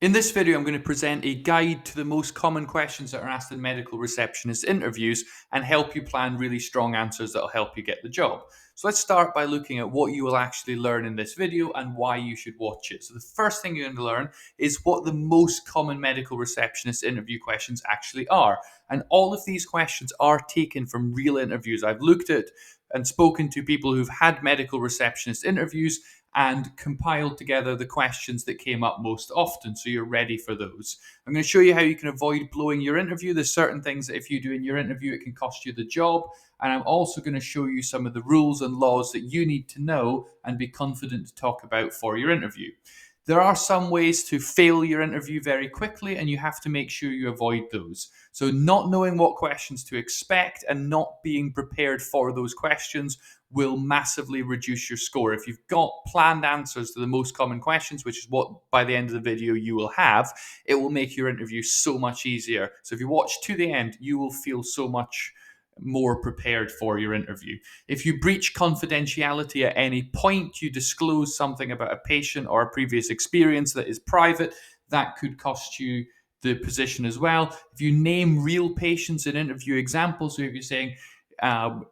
In this video, I'm going to present a guide to the most common questions that are asked in medical receptionist interviews and help you plan really strong answers that will help you get the job. So let's start by looking at what you will actually learn in this video and why you should watch it. So the first thing you're going to learn is what the most common medical receptionist interview questions actually are. And all of these questions are taken from real interviews. I've looked at and spoken to people who've had medical receptionist interviews and compiled together the questions that came up most often, so you're ready for those. I'm going to show you how you can avoid blowing your interview. There's certain things that if you do in your interview, it can cost you the job. And I'm also going to show you some of the rules and laws that you need to know and be confident to talk about for your interview. There are some ways to fail your interview very quickly, and you have to make sure you avoid those. So not knowing what questions to expect and not being prepared for those questions will massively reduce your score. If you've got planned answers to the most common questions, which is what by the end of the video you will have, it will make your interview so much easier. So if you watch to the end, you will feel so much more prepared for your interview. If you breach confidentiality at any point, you disclose something about a patient or a previous experience that is private, that could cost you the position as well. If you name real patients in interview examples, so if you're saying,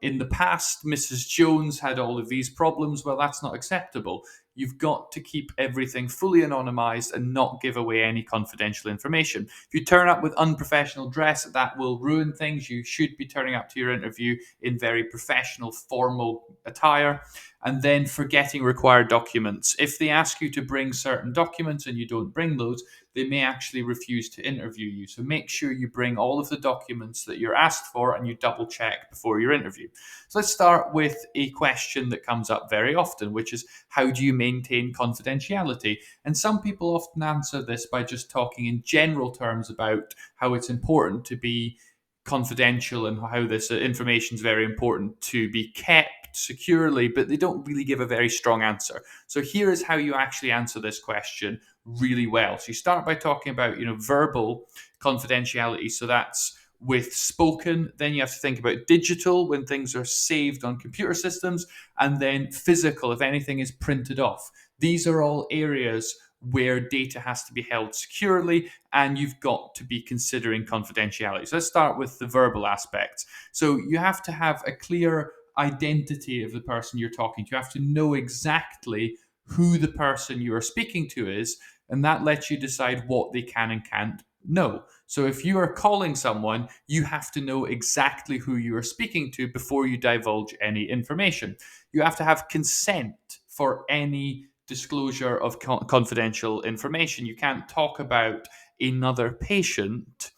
in the past, Mrs. Jones had all of these problems, well, that's not acceptable. You've got to keep everything fully anonymized and not give away any confidential information. If you turn up with unprofessional dress, that will ruin things. You should be turning up to your interview in very professional, formal attire. And then forgetting required documents. If they ask you to bring certain documents and you don't bring those, they may actually refuse to interview you. So make sure you bring all of the documents that you're asked for and you double check before your interview. So let's start with a question that comes up very often, which is, how do you maintain confidentiality? And some people often answer this by just talking in general terms about how it's important to be confidential and how this information is very important to be kept securely, but they don't really give a very strong answer. So here is how you actually answer this question really well. So you start by talking about, verbal confidentiality. So that's with spoken. Then you have to think about digital, when things are saved on computer systems, and then physical, if anything is printed off. These are all areas where data has to be held securely, and you've got to be considering confidentiality. So let's start with the verbal aspects. So you have to have a clear identity of the person you're talking to. You have to know exactly who the person you are speaking to is, and that lets you decide what they can and can't know. So if you are calling someone, you have to know exactly who you are speaking to before you divulge any information. You have to have consent for any disclosure of confidential information. You can't talk about another patient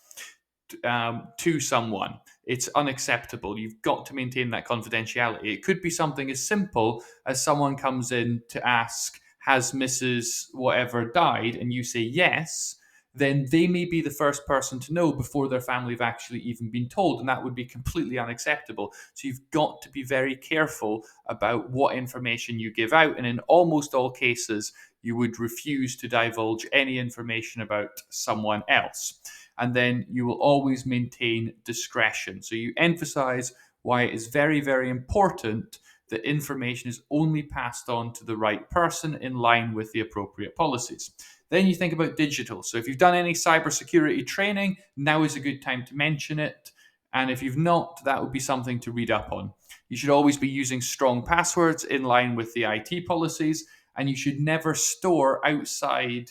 to someone. It's unacceptable. You've got to maintain that confidentiality. It could be something as simple as someone comes in to ask, has Mrs. whatever died? And you say yes, then they may be the first person to know before their family have actually even been told, and that would be completely unacceptable. So you've got to be very careful about what information you give out, and in almost all cases, you would refuse to divulge any information about someone else. And then you will always maintain discretion. So you emphasize why it is very, very important that information is only passed on to the right person in line with the appropriate policies. Then you think about digital. So if you've done any cybersecurity training, now is a good time to mention it. And if you've not, that would be something to read up on. You should always be using strong passwords in line with the IT policies, and you should never store outside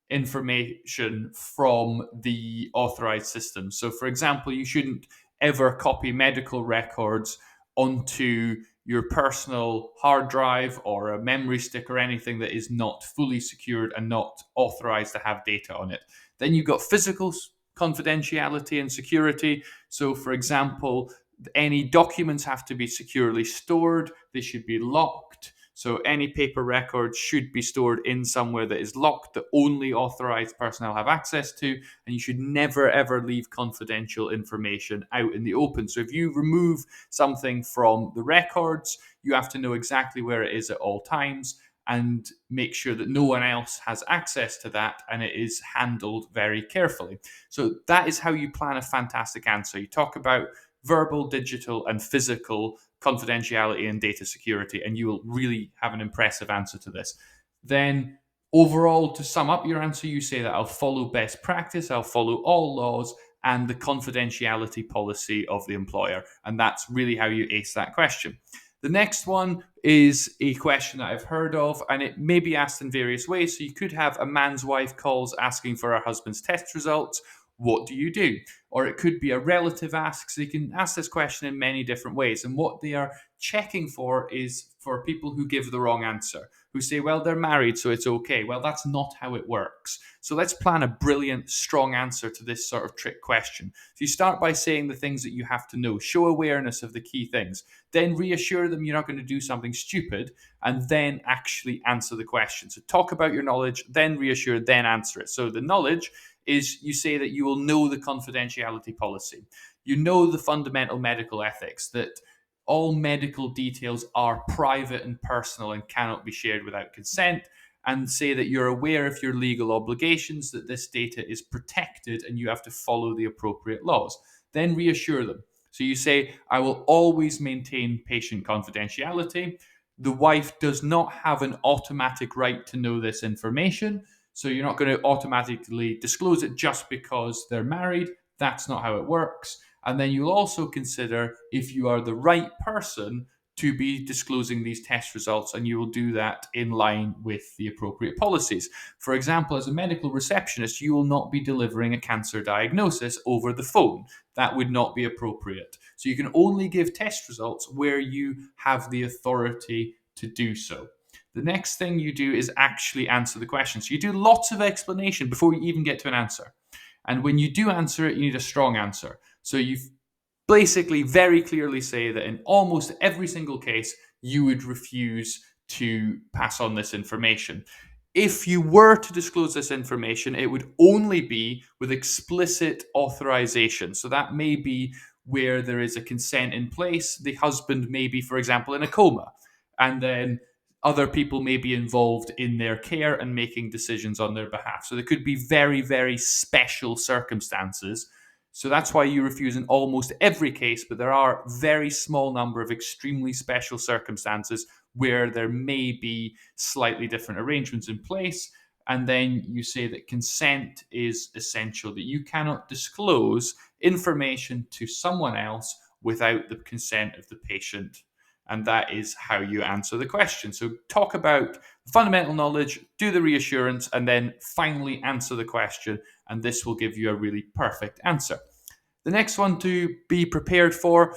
information from the authorized system. So, for example, you shouldn't ever copy medical records onto your personal hard drive or a memory stick or anything that is not fully secured and not authorized to have data on it. Then you've got physical confidentiality and security. So, for example, any documents have to be securely stored, they should be locked. So any paper records should be stored in somewhere that is locked, that only authorized personnel have access to, and you should never ever leave confidential information out in the open. So if you remove something from the records, you have to know exactly where it is at all times and make sure that no one else has access to that and it is handled very carefully. So that is how you plan a fantastic answer. You talk about verbal, digital, and physical confidentiality and data security, and you will really have an impressive answer to this. Then Overall, to sum up your answer, you say that I'll follow best practice, I'll follow all laws and the confidentiality policy of the employer. And that's really how you ace that question. The next one is a question that I've heard of, and it may be asked in various ways. So you could have a man's wife calls asking for her husband's test results. What do you do? Or it could be a relative asks. So you can ask this question in many different ways. And what they are checking for is for people who give the wrong answer, who say, well, they're married, so it's okay. Well, that's not how it works. So let's plan a brilliant, strong answer to this sort of trick question. So you start by saying the things that you have to know, show awareness of the key things, then reassure them you're not going to do something stupid, and then actually answer the question. So talk about your knowledge, then reassure, then answer it. So the knowledge is you say that you will know the confidentiality policy. You know the fundamental medical ethics, that all medical details are private and personal and cannot be shared without consent, and say that you're aware of your legal obligations, that this data is protected and you have to follow the appropriate laws. Then reassure them. So you say, I will always maintain patient confidentiality. The wife does not have an automatic right to know this information. So you're not going to automatically disclose it just because they're married. That's not how it works. And then you'll also consider if you are the right person to be disclosing these test results, and you will do that in line with the appropriate policies. For example, as a medical receptionist, you will not be delivering a cancer diagnosis over the phone. That would not be appropriate. So you can only give test results where you have the authority to do so. The next thing you do is actually answer the question. So you do lots of explanation before you even get to an answer. And when you do answer it, you need a strong answer. So you basically very clearly say that in almost every single case, you would refuse to pass on this information. If you were to disclose this information, it would only be with explicit authorization. So that may be where there is a consent in place. The husband may be, for example, in a coma, and then other people may be involved in their care and making decisions on their behalf. So there could be very, very special circumstances. So that's why you refuse in almost every case, but there are very small number of extremely special circumstances where there may be slightly different arrangements in place. And then you say that consent is essential, that you cannot disclose information to someone else without the consent of the patient. And that is how you answer the question. So talk about fundamental knowledge, do the reassurance, and then finally answer the question. And this will give you a really perfect answer. The next one to be prepared for,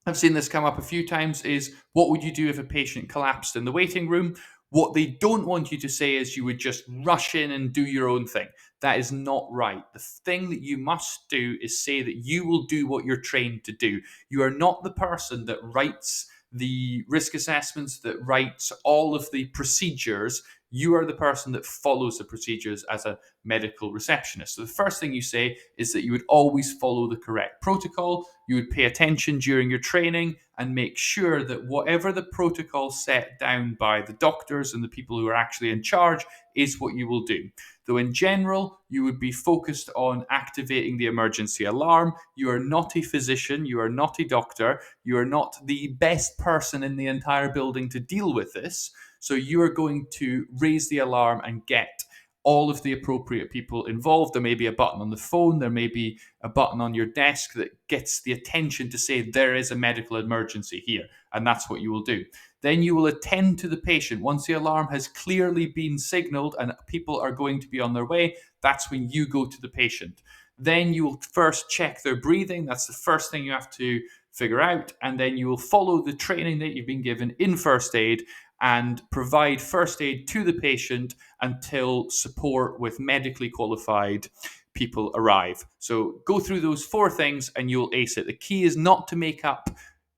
I've seen this come up a few times, is what would you do if a patient collapsed in the waiting room? What they don't want you to say is you would just rush in and do your own thing. That is not right. The thing that you must do is say that you will do what you're trained to do. You are not the person that writes the risk assessments, that writes all of the procedures. You are the person that follows the procedures as a medical receptionist. So the first thing you say is that you would always follow the correct protocol. You would pay attention during your training and make sure that whatever the protocol set down by the doctors and the people who are actually in charge is what you will do. Though in general, you would be focused on activating the emergency alarm. You are not a physician, you are not a doctor, you are not the best person in the entire building to deal with this. So you are going to raise the alarm and get all of the appropriate people involved. There may be a button on the phone, there may be a button on your desk that gets the attention to say there is a medical emergency here, and that's what you will do. Then you will attend to the patient. Once the alarm has clearly been signaled and people are going to be on their way, that's when you go to the patient. Then you will first check their breathing. That's the first thing you have to figure out. And then you will follow the training that you've been given in first aid and provide first aid to the patient until support with medically qualified people arrive. So go through those four things and you'll ace it. The key is not to make up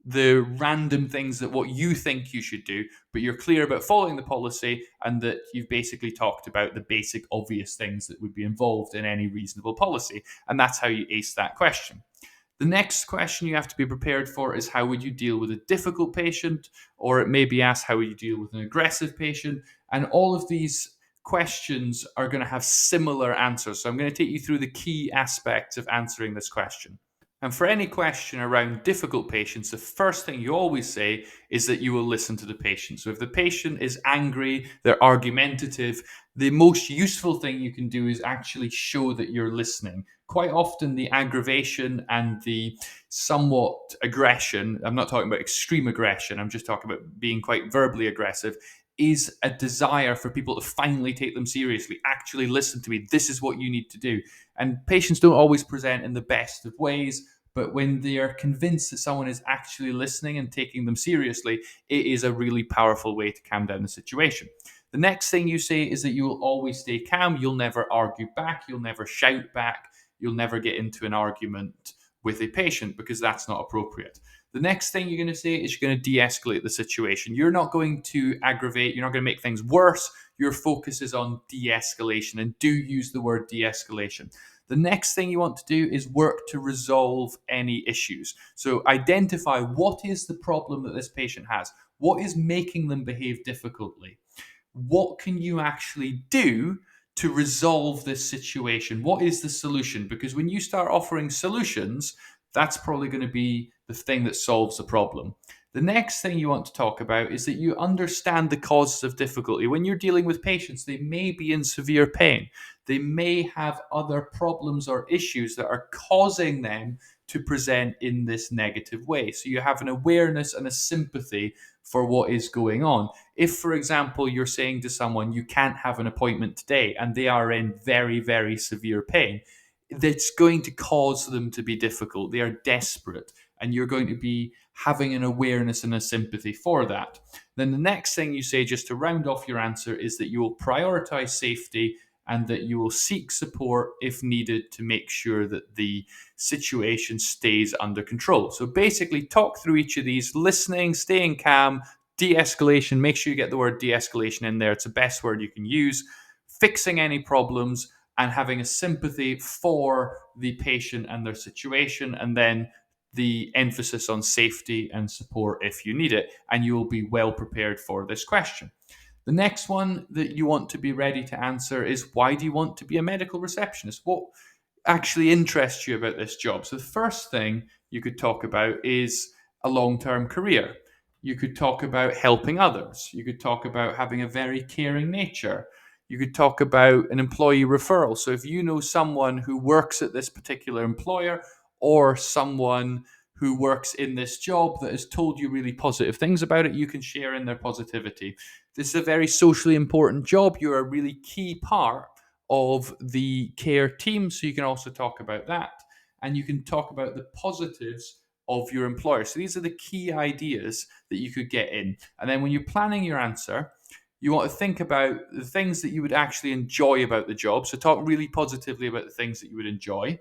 the random things that what you think you should do, but you're clear about following the policy and that you've basically talked about the basic obvious things that would be involved in any reasonable policy. And that's how you ace that question. The next question you have to be prepared for is how would you deal with a difficult patient, or it may be asked how would you deal with an aggressive patient, and all of these questions are going to have similar answers. So I'm going to take you through the key aspects of answering this question. And for any question around difficult patients, the first thing you always say is that you will listen to the patient. So if the patient is angry, they're argumentative, the most useful thing you can do is actually show that you're listening. Quite often, the aggravation and the somewhat aggression, I'm not talking about extreme aggression, I'm just talking about being quite verbally aggressive, is a desire for people to finally take them seriously. Actually, listen to me. This is what you need to do. And patients don't always present in the best of ways, but when they are convinced that someone is actually listening and taking them seriously, it is a really powerful way to calm down the situation. The next thing you say is that you will always stay calm. You'll never argue back. You'll never shout back. You'll never get into an argument with a patient because that's not appropriate. The next thing you're going to say is you're going to de escalate the situation. You're not going to aggravate, you're not going to make things worse. Your focus is on de escalation, and do use the word de escalation. The next thing you want to do is work to resolve any issues. So identify what is the problem that this patient has. What is making them behave difficultly? What can you actually do to resolve this situation? What is the solution? Because when you start offering solutions, that's probably going to be the thing that solves the problem. The next thing you want to talk about is that you understand the causes of difficulty. When you're dealing with patients, they may be in severe pain. They may have other problems or issues that are causing them to present in this negative way. So you have an awareness and a sympathy for what is going on. If, for example, you're saying to someone, you can't have an appointment today, and they are in very, very severe pain, that's going to cause them to be difficult. They are desperate, and you're going to be having an awareness and a sympathy for that. Then the next thing you say, just to round off your answer, is that you will prioritize safety and that you will seek support if needed to make sure that the situation stays under control. So basically, talk through each of these: listening, staying calm, de escalation. Make sure you get the word de escalation in there, it's the best word you can use. Fixing any problems, and having a sympathy for the patient and their situation, and then the emphasis on safety and support if you need it, and you will be well prepared for this question. The next one that you want to be ready to answer is, why do you want to be a medical receptionist? What actually interests you about this job? So the first thing you could talk about is a long-term career. You could talk about helping others. You could talk about having a very caring nature. You could talk about an employee referral. So if you know someone who works at this particular employer, or someone who works in this job that has told you really positive things about it, you can share in their positivity. This is a very socially important job. You're a really key part of the care team, so you can also talk about that. And you can talk about the positives of your employer. So these are the key ideas that you could get in. And then when you're planning your answer, you want to think about the things that you would actually enjoy about the job. So talk really positively about the things that you would enjoy.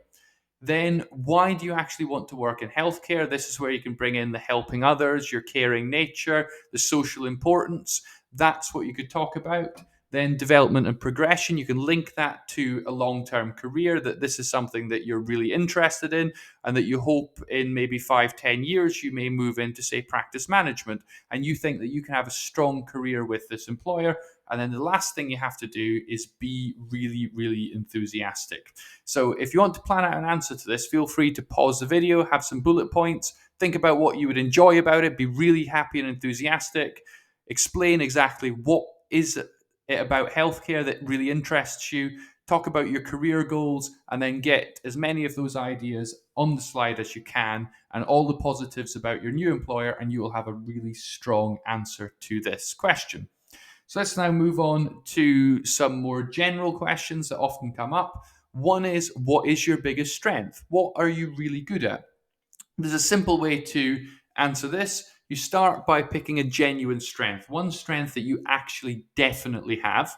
Then, why do you actually want to work in healthcare? This is where you can bring in the helping others, your caring nature, the social importance. That's what you could talk about. Then, development and progression. You can link that to a long term career, that this is something that you're really interested in, and that you hope in maybe 5-10 years you may move into, say, practice management. And you think that you can have a strong career with this employer. And then the last thing you have to do is be really, really enthusiastic. So if you want to plan out an answer to this, feel free to pause the video, have some bullet points, think about what you would enjoy about it, be really happy and enthusiastic, explain exactly what is it about healthcare that really interests you, talk about your career goals, and then get as many of those ideas on the slide as you can, and all the positives about your new employer, and you will have a really strong answer to this question. So let's now move on to some more general questions that often come up. One is, what is your biggest strength? What are you really good at? There's a simple way to answer this. You start by picking a genuine strength, one strength that you actually definitely have.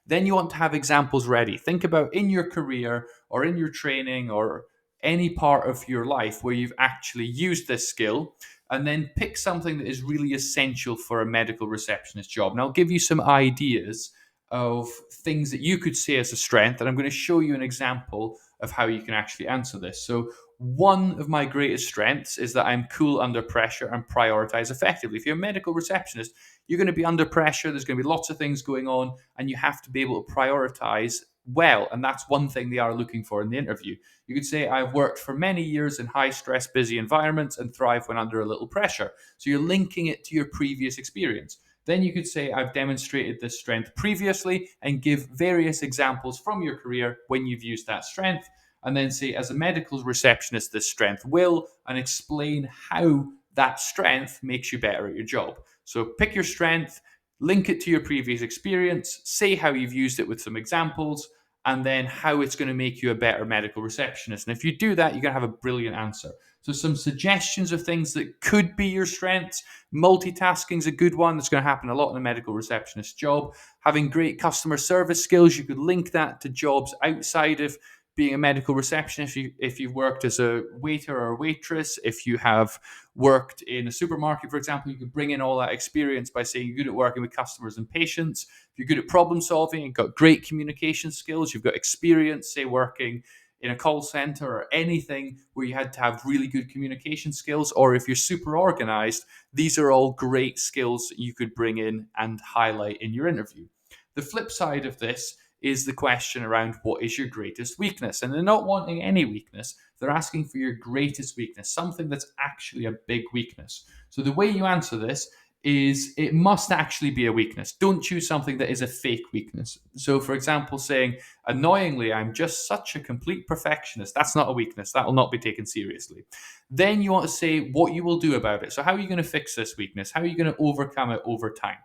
Then you want to have examples ready. Think about in your career or in your training or any part of your life where you've actually used this skill, and then pick something that is really essential for a medical receptionist job. And I'll give you some ideas of things that you could say as a strength, and I'm going to show you an example of how you can actually answer this. So one of my greatest strengths is that I'm cool under pressure and prioritize effectively. If you're a medical receptionist, you're going to be under pressure. There's going to be lots of things going on, and you have to be able to prioritize well. And that's one thing they are looking for in the interview. You could say, I've worked for many years in high stress, busy environments and thrive when under a little pressure. So you're linking it to your previous experience. Then you could say, I've demonstrated this strength previously and give various examples from your career when you've used that strength. And then say, as a medical receptionist, this strength will, and explain how that strength makes you better at your job. So pick your strength, link it to your previous experience, say how you've used it with some examples, and then how it's going to make you a better medical receptionist. And if you do that, you're going to have a brilliant answer. So some suggestions of things that could be your strengths. Multitasking is a good one. That's going to happen a lot in a medical receptionist job. Having great customer service skills, you could link that to jobs outside of being a medical receptionist. If you've worked as a waiter or a waitress, if you have worked in a supermarket, for example, you could bring in all that experience by saying you're good at working with customers and patients. If you're good at problem solving, you've got great communication skills, you've got experience, say, working in a call center or anything where you had to have really good communication skills, or if you're super organized, these are all great skills that you could bring in and highlight in your interview. The flip side of this is the question around what is your greatest weakness? And they're not wanting any weakness. They're asking for your greatest weakness, something that's actually a big weakness. So the way you answer this is it must actually be a weakness. Don't choose something that is a fake weakness. So, for example, saying, annoyingly, I'm just such a complete perfectionist. That's not a weakness. That will not be taken seriously. Then you want to say what you will do about it. So, how are you going to fix this weakness? How are you going to overcome it over time?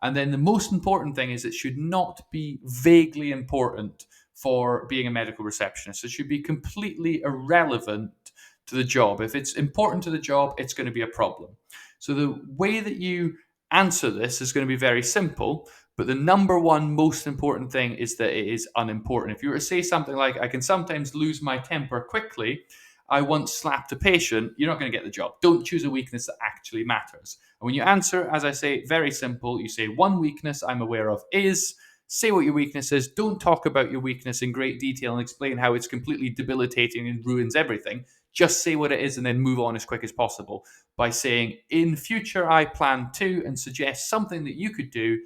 And then the most important thing is it should not be vaguely important for being a medical receptionist. It should be completely irrelevant to the job. If it's important to the job, it's going to be a problem. So the way that you answer this is going to be very simple, but the number one most important thing is that it is unimportant. If you were to say something like, I can sometimes lose my temper quickly, I once slapped a patient, you're not going to get the job. Don't choose a weakness that actually matters. And when you answer, as I say, very simple, you say, one weakness I'm aware of is, say what your weakness is. Don't talk about your weakness in great detail and explain how it's completely debilitating and ruins everything. Just say what it is and then move on as quick as possible by saying, in future, I plan to, and suggest something that you could do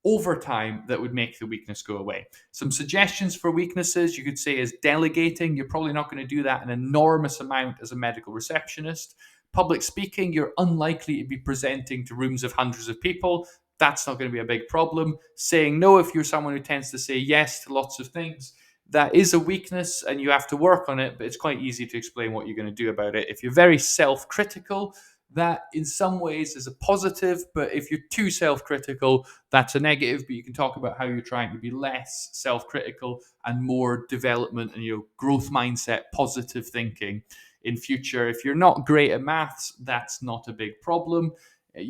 over time that would make the weakness go away. Some suggestions for weaknesses you could say is delegating. You're probably not going to do that an enormous amount as a medical receptionist. Public speaking, you're unlikely to be presenting to rooms of hundreds of people. That's not going to be a big problem. Saying no, if you're someone who tends to say yes to lots of things, that is a weakness and you have to work on it, but it's quite easy to explain what you're going to do about it. If you're very self-critical, that in some ways is a positive, but if you're too self-critical, that's a negative. But you can talk about how you're trying to be less self-critical and more development and growth mindset, positive thinking in future. If you're not great at maths, that's not a big problem.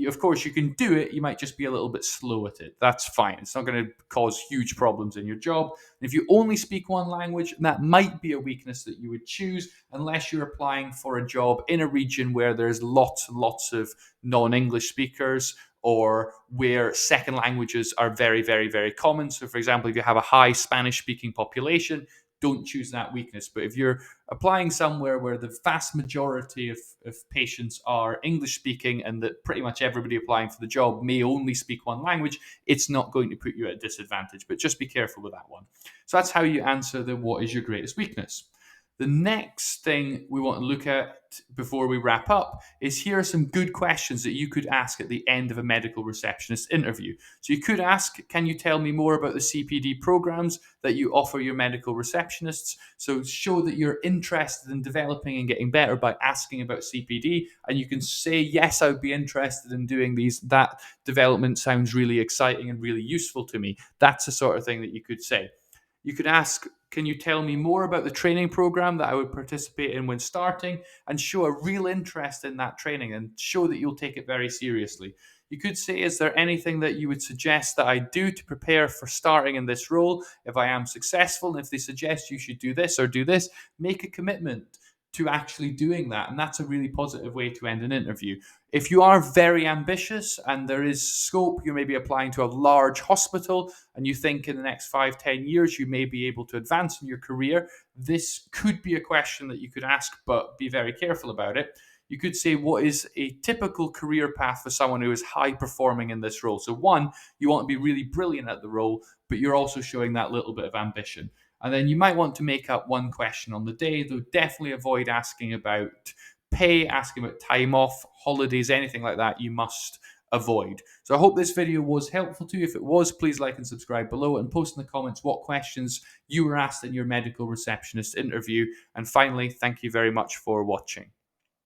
Of course, you can do it. You might just be a little bit slow at it. That's fine. It's not going to cause huge problems in your job. And if you only speak one language, that might be a weakness that you would choose, unless you're applying for a job in a region where there's lots and lots of non-English speakers, or where second languages are very, very, very common. So, for example, if you have a high Spanish-speaking population, don't choose that weakness. But if you're applying somewhere where the vast majority of patients are English speaking and that pretty much everybody applying for the job may only speak one language, it's not going to put you at a disadvantage. But just be careful with that one. So that's how you answer the what is your greatest weakness. The next thing we want to look at before we wrap up is, here are some good questions that you could ask at the end of a medical receptionist interview. So you could ask, can you tell me more about the CPD programs that you offer your medical receptionists? So show that you're interested in developing and getting better by asking about CPD. And you can say, yes, I would be interested in doing these. That development sounds really exciting and really useful to me. That's the sort of thing that you could say. You could ask, can you tell me more about the training program that I would participate in when starting, and show a real interest in that training and show that you'll take it very seriously. You could say, is there anything that you would suggest that I do to prepare for starting in this role if I am successful? And if they suggest you should do this or do this, make a commitment to actually doing that. And that's a really positive way to end an interview. If you are very ambitious and there is scope, you may be applying to a large hospital and you think in the next 5-10 years you may be able to advance in your career, this could be a question that you could ask, but be very careful about it. you could say, what is a typical career path for someone who is high performing in this role? So, one, you want to be really brilliant at the role, but you're also showing that little bit of ambition. And then you might want to make up one question on the day, though definitely avoid asking about pay, asking about time off, holidays, anything like that. You must avoid. So I hope this video was helpful to you. If it was, please like and subscribe below and post in the comments what questions you were asked in your medical receptionist interview. And finally, thank you very much for watching.